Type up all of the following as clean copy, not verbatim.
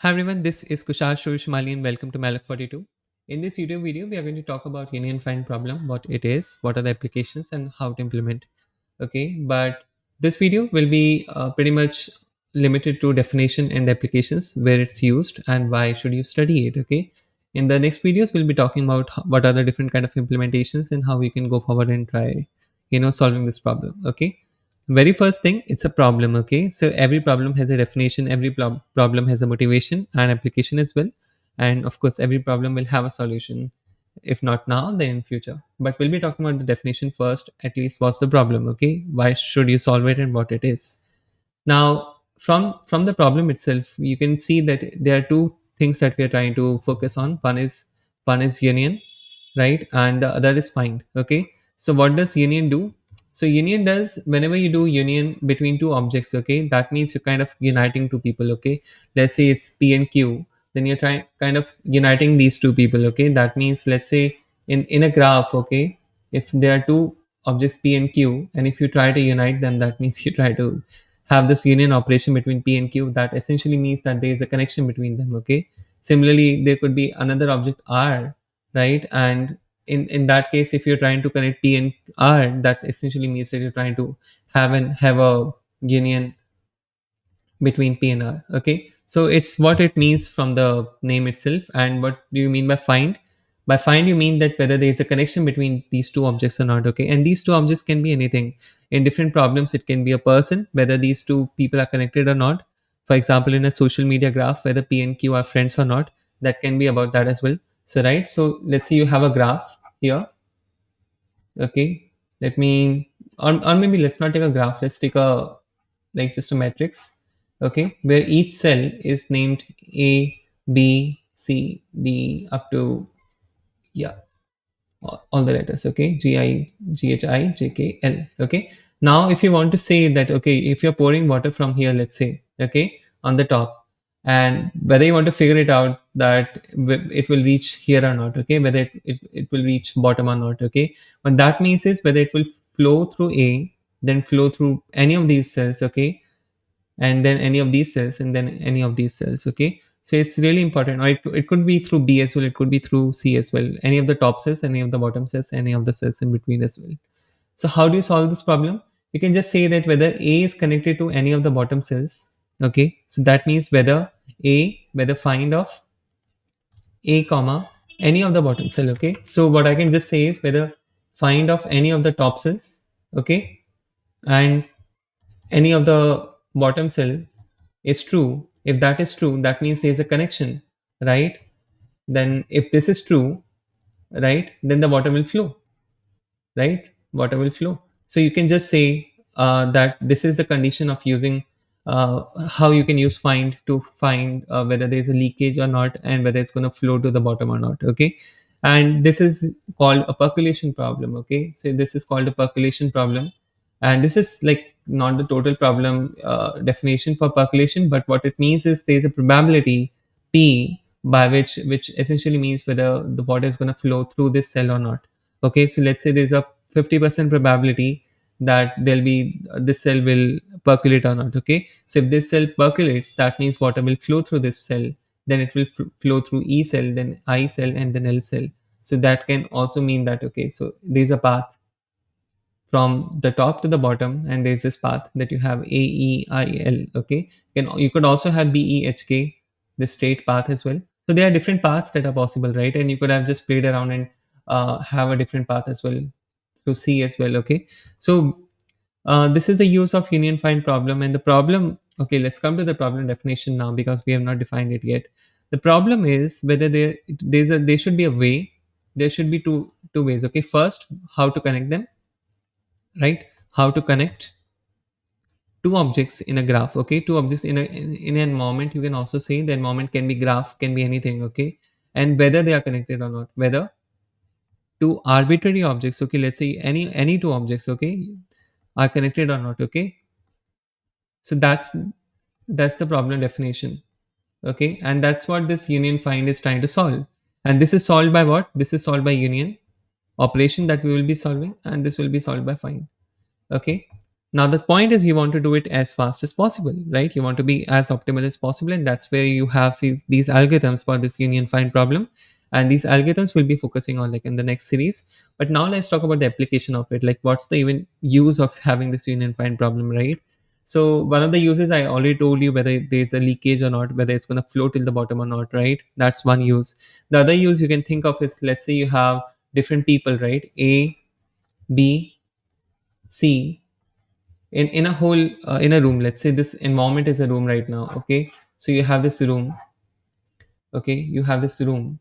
Hi everyone, this is Kushal Shurishmali and welcome to Malak 42. In this video, we are going to talk about union find problem, what it is, what are the applications and how to implement. Okay, but this video will be pretty much limited to definition and applications, where it's used and why should you study it. Okay, in the next videos, we'll be talking about what are the different kind of implementations and how we can go forward and try, solving this problem. Okay, very first thing, it's a problem. Okay, so every problem has a definition, every problem has a motivation and application as well, and of course every problem will have a solution, if not now then in future. But we'll be talking about the definition first, at least what's the problem. Okay, why should you solve it and what it is. Now from the problem itself, you can see that there are two things that we are trying to focus on. One is union, right, and the other is find. Okay, so what does union do? So union does, whenever you do union between two objects, okay, that means you're kind of uniting two people. Okay, let's say it's P and Q, then you're trying kind of uniting these two people. Okay, that means, let's say, in a graph, okay, if there are two objects P and Q, and if you try to unite them, that means you try to have this union operation between P and Q. That essentially means that there is a connection between them. Okay, similarly there could be another object R, right, and in that case, if you're trying to connect P and R, that essentially means that you're trying to have a union between P and R. Okay, so it's what it means from the name itself. And what do you mean by find? By find, you mean that whether there is a connection between these two objects or not. Okay, and these two objects can be anything. In different problems, it can be a person, whether these two people are connected or not. For example, in a social media graph, whether P and Q are friends or not, that can be about that as well. So right, so let's say you have a graph here. Okay, let me, or maybe let's not take a graph, let's take a, like, just a matrix. Okay, where each cell is named A, B, C, D up to, yeah, all the letters. Okay, G, I, G, H, I, J, K, L. Okay, now if you want to say that, okay, if you're pouring water from here, let's say, okay, on the top, and whether you want to figure it out that it will reach here or not. Okay, whether it will reach bottom or not. Okay, what that means is whether it will flow through A, then flow through any of these cells. Okay, and then any of these cells, and then any of these cells. Okay, so it's really important. Or it could be through B as well, it could be through C as well, any of the top cells, any of the bottom cells, any of the cells in between as well. So how do you solve this problem? You can just say that whether A is connected to any of the bottom cells. Okay, so that means whether find of A comma any of the bottom cell. Okay, so what I can just say is whether find of any of the top cells. Okay, and any of the bottom cell is true. If that is true, that means there's a connection, right? Then if this is true, right, then the water will flow, right? Water will flow. So you can just say that this is the condition of using, how you can use find to find whether there's a leakage or not, and whether it's going to flow to the bottom or not. Okay, and this is called a percolation problem. Okay, so this is called a percolation problem, and this is like not the total problem definition for percolation, but what it means is there's a probability P by which essentially means whether the water is going to flow through this cell or not. Okay, so let's say there's a 50% probability that there'll be this cell will percolate or not. Okay, so if this cell percolates, that means water will flow through this cell, then it will flow through E cell, then I cell, and then L cell. So that can also mean that, okay, so there's a path from the top to the bottom, and there's this path that you have AEIL. Okay, you could also have BEHK, the straight path as well. So there are different paths that are possible, right? And you could have just played around and have a different path as well to see as well. Okay, so this is the use of union find problem. And the problem, okay, let's come to the problem definition now, because we have not defined it yet. The problem is whether there should be a way, there should be two ways. Okay, first, how to connect them, right? How to connect two objects in a graph. Okay, two objects in an environment. You can also say the environment can be graph, can be anything. Okay, and whether they are connected or not, whether two arbitrary objects, okay, let's say any two objects, okay, are connected or not. Okay, so that's the problem definition. Okay, and that's what this union find is trying to solve. And this is solved by what? This is solved by union operation that we will be solving, and this will be solved by find. Okay, Now the point is you want to do it as fast as possible, right? You want to be as optimal as possible, and that's where you have these algorithms for this union find problem. And these algorithms will be focusing on like in the next series. But now let's talk about the application of it. Like what's the even use of having this union find problem, right? So one of the uses I already told you, whether there's a leakage or not, whether it's going to flow till the bottom or not, right? That's one use. The other use you can think of is, let's say you have different people, right? A, B, C, in a whole in a room. Let's say this environment is a room right now, okay? So you have this room, okay? You have this room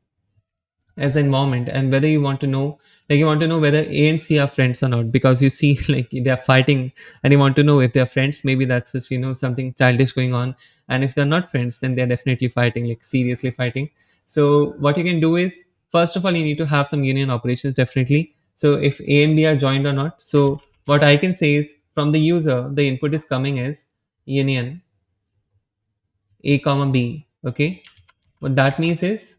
as the environment, and whether you want to know, like you want to know whether A and C are friends or not, because you see like they are fighting, and you want to know if they are friends. Maybe that's just, something childish going on. And if they're not friends, then they're definitely fighting, like seriously fighting. So what you can do is, first of all, you need to have some union operations, definitely. So if A and B are joined or not, so what I can say is, from the user, the input is coming as union A comma B, okay? What that means is,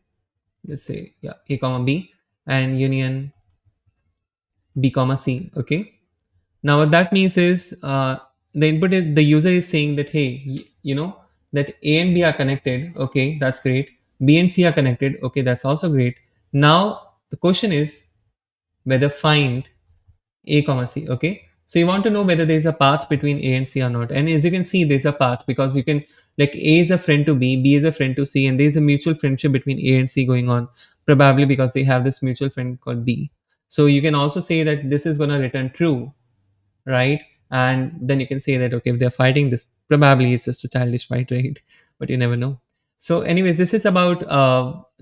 let's say, yeah, A comma B, and union B comma C, okay? Now what that means is, the input is, the user is saying that, hey, that A and B are connected, okay, that's great. B and C are connected, okay, that's also great. Now the question is whether find A comma C, okay? So you want to know whether there's a path between A and C or not. And as you can see, there's a path, because you can, like, A is a friend to B is a friend to C, and there's a mutual friendship between A and C going on, probably because they have this mutual friend called B. So you can also say that this is going to return true, right? And then you can say that, okay, if they're fighting, this probably is just a childish fight, right? But you never know. So anyways, this is about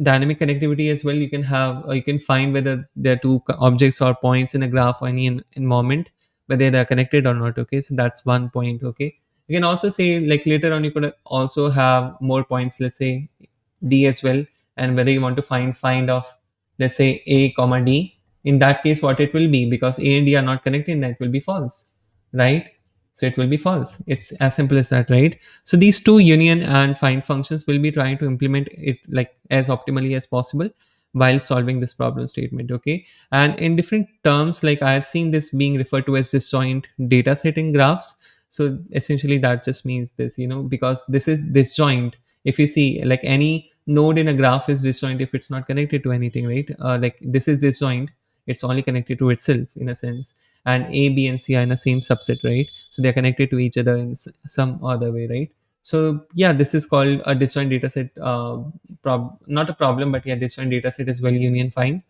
dynamic connectivity as well. You can have, you can find whether there are two objects or points in a graph or any environment, whether they're connected or not, okay? So that's one point, okay? You can also say, like, later on you could also have more points, let's say D as well, and whether you want to find of, let's say, A comma D. In that case, what it will be, because A and D are not connected, that will be false, right? So it will be false. It's as simple as that, right? So these two union and find functions will be trying to implement it like as optimally as possible while solving this problem statement, okay? And in different terms, like I have seen this being referred to as disjoint data set in graphs. So essentially that just means this, because this is disjoint. If you see, like, any node in a graph is disjoint if it's not connected to anything, right? Like this is disjoint, it's only connected to itself in a sense. And A, B, and C are in the same subset, right? So they're connected to each other in some other way, right? So yeah, this is called a disjoint data set. Not a problem, but yeah, disjoint data set is well union find.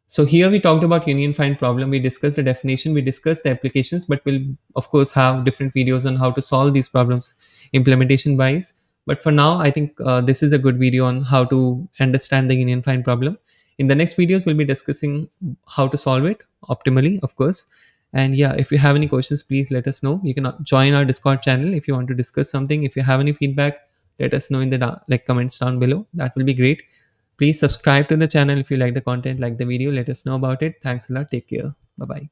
So here we talked about union find problem. We discussed the definition, we discussed the applications, but we'll of course have different videos on how to solve these problems implementation wise. But for now, I think this is a good video on how to understand the union find problem. In the next videos, we'll be discussing how to solve it optimally, of course. And yeah, if you have any questions, please let us know. You can join our Discord channel if you want to discuss something. If you have any feedback, let us know in the like comments down below. That will be great. Please subscribe to the channel if you like the content, like the video. Let us know about it. Thanks a lot. Take care. Bye bye.